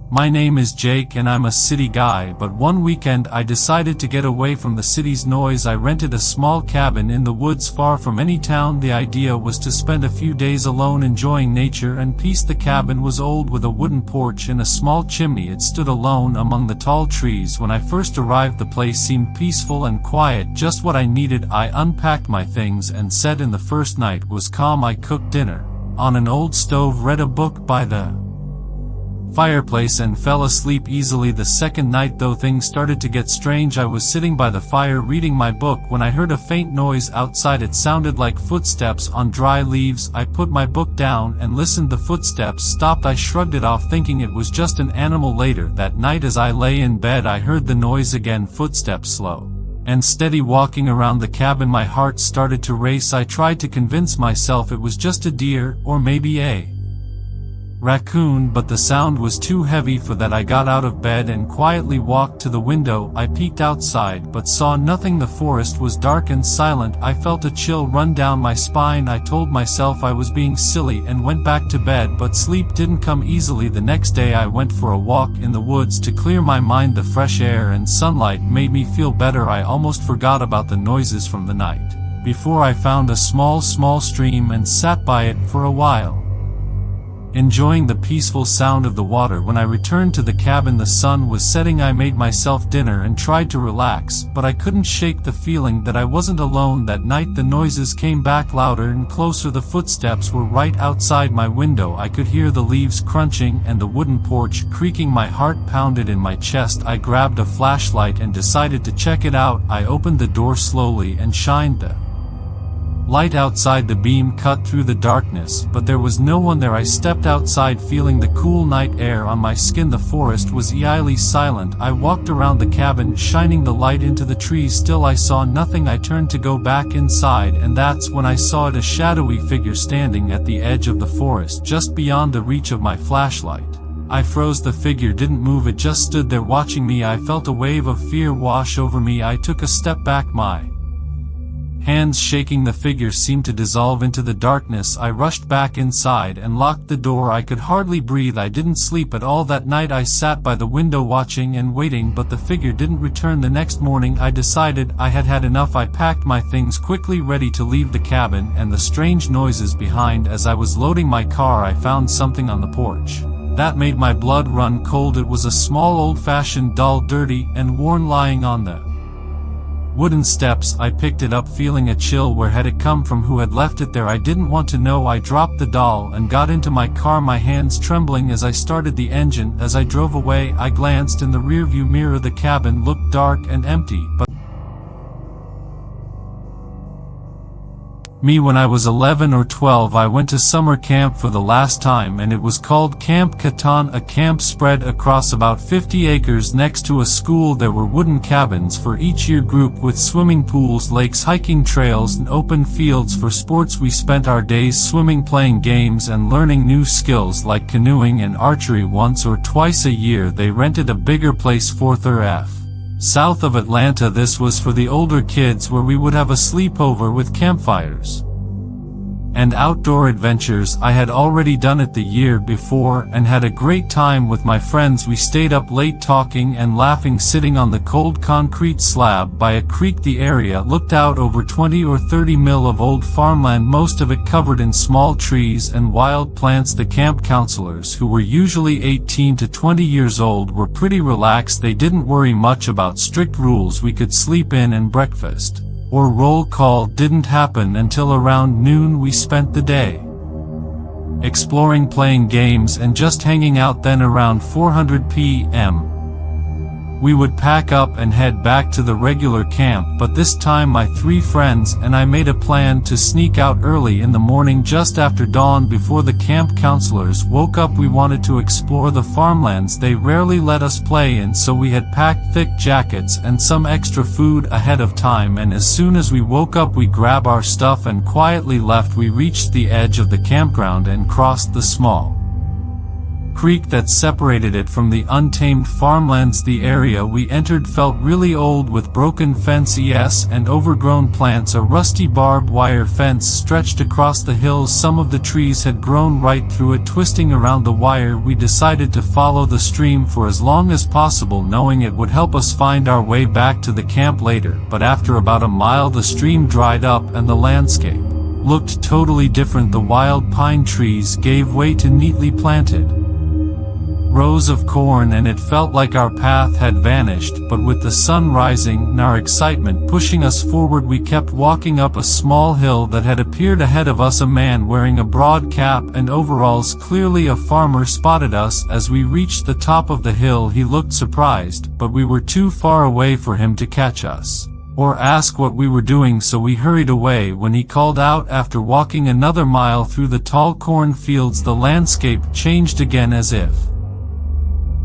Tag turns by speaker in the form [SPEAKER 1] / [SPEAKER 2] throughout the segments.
[SPEAKER 1] My name is Jake and I'm a city guy, but one weekend I decided to get away from the city's noise. I rented a small cabin in the woods far from any town. The idea was to spend a few days alone enjoying nature and peace. The cabin was old with a wooden porch and a small chimney. It stood alone among the tall trees. When I first arrived, the place seemed peaceful and quiet, just what I needed. I unpacked my things and set in. The first night was calm. I cooked dinner on an old stove, read a book by the fireplace and fell asleep easily. The second night, though, things started to get strange. I was sitting by the fire reading my book when I heard a faint noise outside. It sounded like footsteps on dry leaves. I put my book down and listened. The footsteps stopped. I shrugged it off, thinking it was just an animal. Later that night, as I lay in bed, I heard the noise again, footsteps, slow and steady, walking around the cabin. My heart started to race. I tried to convince myself it was just a deer or maybe a raccoon, but the sound was too heavy for that. I got out of bed and quietly walked to the window. I peeked outside but saw nothing. The forest was dark and silent. I felt a chill run down my spine. I told myself I was being silly and went back to bed, but sleep didn't come easily. The next day I went for a walk in the woods to clear my mind. The fresh air and sunlight made me feel better. I almost forgot about the noises from the night before. I found a small stream and sat by it for a while, enjoying the peaceful sound of the water. When I returned to the cabin, the sun was setting. I made myself dinner and tried to relax, but I couldn't shake the feeling that I wasn't alone. That night the noises came back louder and closer. The footsteps were right outside my window. I could hear the leaves crunching and the wooden porch creaking. My heart pounded in my chest. I grabbed a flashlight and decided to check it out. I opened the door slowly and shined the light outside. The beam cut through the darkness, but there was no one there. I stepped outside, feeling the cool night air on my skin. The forest was eerily silent. I walked around the cabin, shining the light into the trees. Still I saw nothing. I turned to go back inside, and that's when I saw it, a shadowy figure standing at the edge of the forest, just beyond the reach of my flashlight. I froze. The figure didn't move. It just stood there watching me. I felt a wave of fear wash over me. I took a step back, my hands shaking. The figure seemed to dissolve into the darkness. I rushed back inside and locked the door. I could hardly breathe. I didn't sleep at all that night. I sat by the window watching and waiting, but the figure didn't return. The next morning I decided I had had enough. I packed my things quickly, ready to leave the cabin and the strange noises behind. As I was loading my car, I found something on the porch that made my blood run cold. It was a small old-fashioned doll, dirty and worn, lying on the wooden steps. I picked it up, feeling a chill. Where had it come from? Who had left it there? I didn't want to know. I dropped the doll and got into my car, my hands trembling as I started the engine. As I drove away, I glanced in the rearview mirror. The cabin looked dark and empty, but me, when I was 11 or 12, I went to summer camp for the last time, and it was called Camp Catan, a camp spread across about 50 acres next to a school. There were wooden cabins for each year group with swimming pools, lakes, hiking trails, and open fields for sports. We spent our days swimming, playing games, and learning new skills like canoeing and archery. Once or twice a year they rented a bigger place, 4th or F. south of Atlanta. This was for the older kids, where we would have a sleepover with campfires and outdoor adventures. I had already done it the year before and had a great time with my friends. We stayed up late talking and laughing, sitting on the cold concrete slab by a creek. The area looked out over 20 or 30 mil of old farmland, most of it covered in small trees and wild plants. The camp counselors, who were usually 18 to 20 years old, were pretty relaxed. They didn't worry much about strict rules. We could sleep in, and breakfast or roll call didn't happen until around noon. We spent the day exploring, playing games, and just hanging out. Then around 4:00 p.m. we would pack up and head back to the regular camp, but this time my 3 friends and I made a plan to sneak out early in the morning, just after dawn, before the camp counselors woke up. We wanted to explore the farmlands they rarely let us play in, so we had packed thick jackets and some extra food ahead of time, and as soon as we woke up we grabbed our stuff and quietly left. We reached the edge of the campground and crossed the small creek that separated it from the untamed farmlands. The area we entered felt really old, with broken fences and overgrown plants. A rusty barbed wire fence stretched across the hills. Some of the trees had grown right through it, twisting around the wire. We decided to follow the stream for as long as possible, knowing it would help us find our way back to the camp later. But after about a mile, the stream dried up and the landscape looked totally different. The wild pine trees gave way to neatly planted rows of corn, and it felt like our path had vanished. But with the sun rising and our excitement pushing us forward, we kept walking up a small hill that had appeared ahead of us. A man wearing a broad cap and overalls, clearly a farmer, spotted us as we reached the top of the hill. He looked surprised, but we were too far away for him to catch us or ask what we were doing, so we hurried away. When he called out after walking another mile through the tall corn fields, the landscape changed again, as if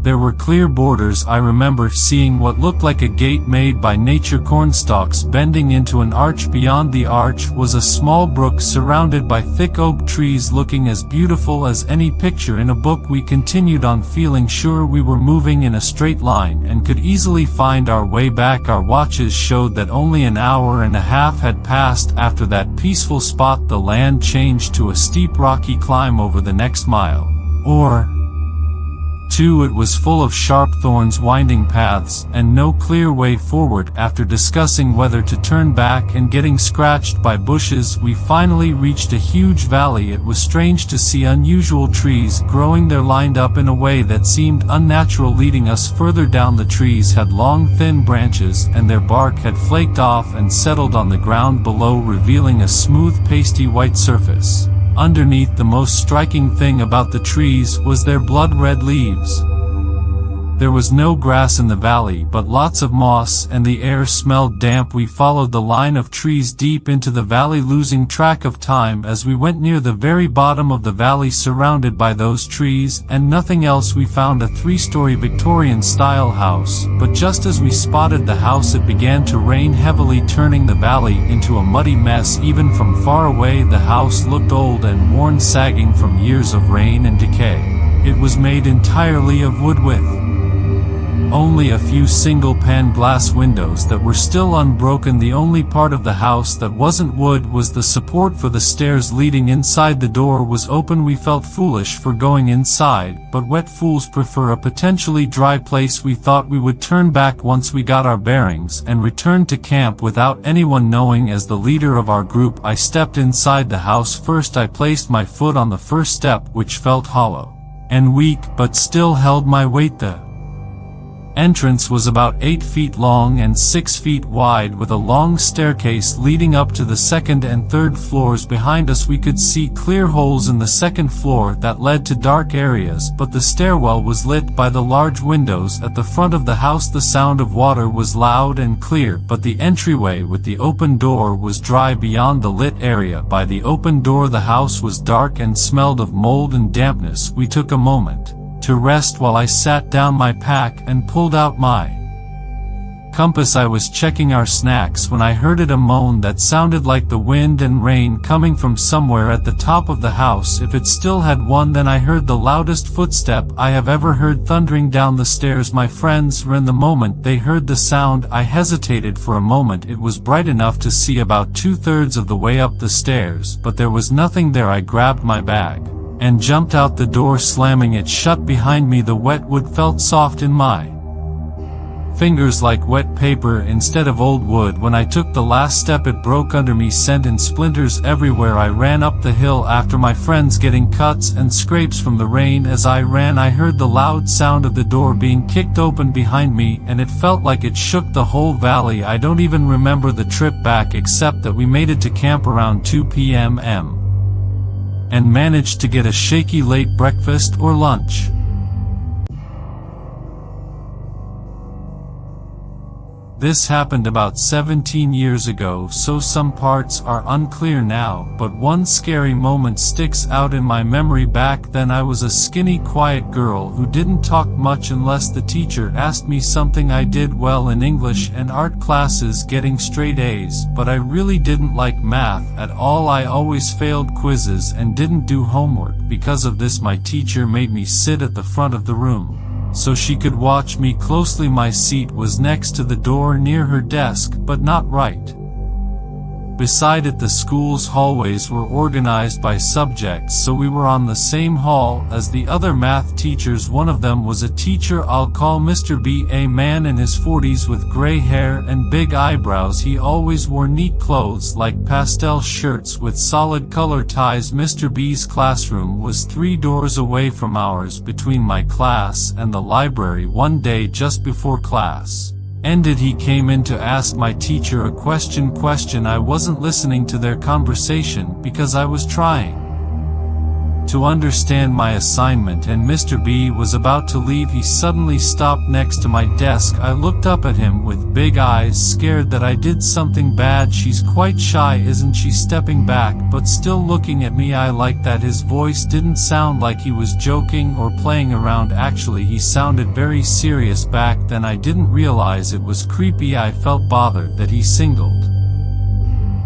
[SPEAKER 1] there were clear borders. I remember seeing what looked like a gate made by nature, cornstalks bending into an arch. Beyond the arch was a small brook surrounded by thick oak trees, looking as beautiful as any picture in a book. We continued on, feeling sure we were moving in a straight line and could easily find our way back. Our watches showed that only an hour and a half had passed. After that peaceful spot, the land changed to a steep rocky climb over the next mile or two. It was full of sharp thorns, winding paths, and no clear way forward. After discussing whether to turn back and getting scratched by bushes, we finally reached a huge valley. It was strange to see unusual trees growing there, lined up in a way that seemed unnatural. Leading us further down, the trees had long thin branches, and their bark had flaked off and settled on the ground below, revealing a smooth pasty white surface underneath. The most striking thing about the trees was their blood-red leaves. There was no grass in the valley, but lots of moss, and the air smelled damp. We followed the line of trees deep into the valley, losing track of time as we went near the very bottom of the valley, surrounded by those trees and nothing else. We found a 3-story Victorian-style house, but just as we spotted the house, it began to rain heavily, turning the valley into a muddy mess. Even from far away, the house looked old and worn, sagging from years of rain and decay. It was made entirely of wood, with only a few single-pane glass windows that were still unbroken. The only part of the house that wasn't wood was the support for the stairs leading inside. The door was open. We felt foolish for going inside, but wet fools prefer a potentially dry place. We thought we would turn back once we got our bearings and return to camp without anyone knowing. As the leader of our group, I stepped inside the house first. I placed my foot on the first step, which felt hollow and weak, but still held my weight. The entrance was about 8 feet long and 6 feet wide, with a long staircase leading up to the second and third floors. Behind us we could see clear holes in the second floor that led to dark areas, but the stairwell was lit by the large windows at the front of the house. The sound of water was loud and clear, but the entryway with the open door was dry. Beyond the lit area by the open door, the house was dark and smelled of mold and dampness. We took a moment to rest while I sat down my pack and pulled out my compass. I was checking our snacks when I heard a moan that sounded like the wind and rain coming from somewhere at the top of the house. If it still had one, then I heard the loudest footstep I have ever heard thundering down the stairs. My friends ran. The moment they heard the sound, I hesitated for a moment. It was bright enough to see about 2/3 of the way up the stairs, but there was nothing there. I grabbed my bag and jumped out the door, slamming it shut behind me. The wet wood felt soft in my fingers like wet paper instead of old wood. When I took the last step, it broke under me, sent in splinters everywhere. I ran up the hill after my friends, getting cuts and scrapes from the rain. As I ran, I heard the loud sound of the door being kicked open behind me, and it felt like it shook the whole valley. I don't even remember the trip back, except that we made it to camp around 2 p.m. and managed to get a shaky late breakfast or lunch. This happened about 17 years ago, so some parts are unclear now, but one scary moment sticks out in my memory. Back then I was a skinny, quiet girl who didn't talk much unless the teacher asked me something. I did well in English and art classes, getting straight A's, but I really didn't like math at all. I always failed quizzes and didn't do homework. Because of this, my teacher made me sit at the front of the room so she could watch me closely. My seat was next to the door near her desk, but not right beside it. The school's hallways were organized by subjects, so we were on the same hall as the other math teachers. One of them was a teacher I'll call Mr. B, a man in his 40s with gray hair and big eyebrows. He always wore neat clothes like pastel shirts with solid color ties. Mr. B's classroom was 3 doors away from ours. Between my class and the library, one day just before class ended, he came in to ask my teacher a question. I wasn't listening to their conversation because I was trying to understand my assignment, and Mr. B was about to leave. He suddenly stopped next to my desk. I looked up at him with big eyes, scared that I did something bad. "She's quite shy, isn't she?" Stepping back, but still looking at me. I liked that his voice didn't sound like he was joking or playing around. Actually, he sounded very serious. Back then I didn't realize it was creepy. I felt bothered that he singled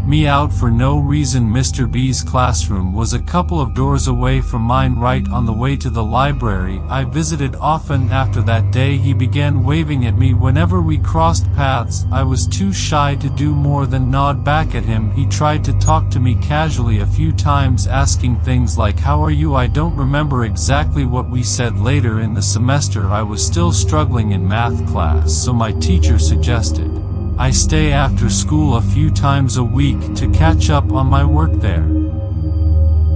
[SPEAKER 1] me out for no reason. Mr. B's classroom was a couple of doors away from mine, right on the way to the library I visited often. After that day, he began waving at me whenever we crossed paths. I was too shy to do more than nod back at him. He tried to talk to me casually a few times, asking things like, "How are you?" I don't remember exactly what we said. Later in the semester, I was still struggling in math class, so my teacher suggested I stay after school a few times a week to catch up on my work. There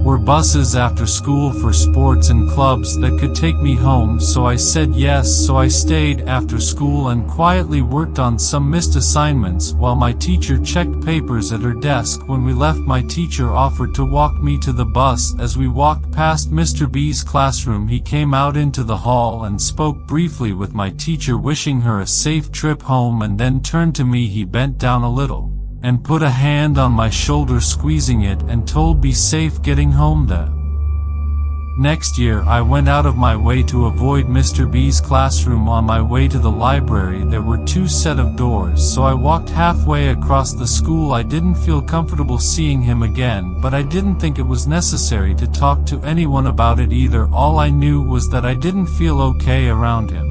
[SPEAKER 1] were buses after school for sports and clubs that could take me home, so I said yes. So I stayed after school and quietly worked on some missed assignments while my teacher checked papers at her desk. When we left, my teacher offered to walk me to the bus. As we walked past Mr. B's classroom, he came out into the hall and spoke briefly with my teacher, wishing her a safe trip home, and then turned to me. He bent down a little and put a hand on my shoulder, squeezing it, and told, "Be safe getting home." The next year, I went out of my way to avoid Mr. B's classroom. On my way to the library, there were 2 sets of doors, so I walked halfway across the school. I didn't feel comfortable seeing him again, but I didn't think it was necessary to talk to anyone about it either. All I knew was that I didn't feel okay around him.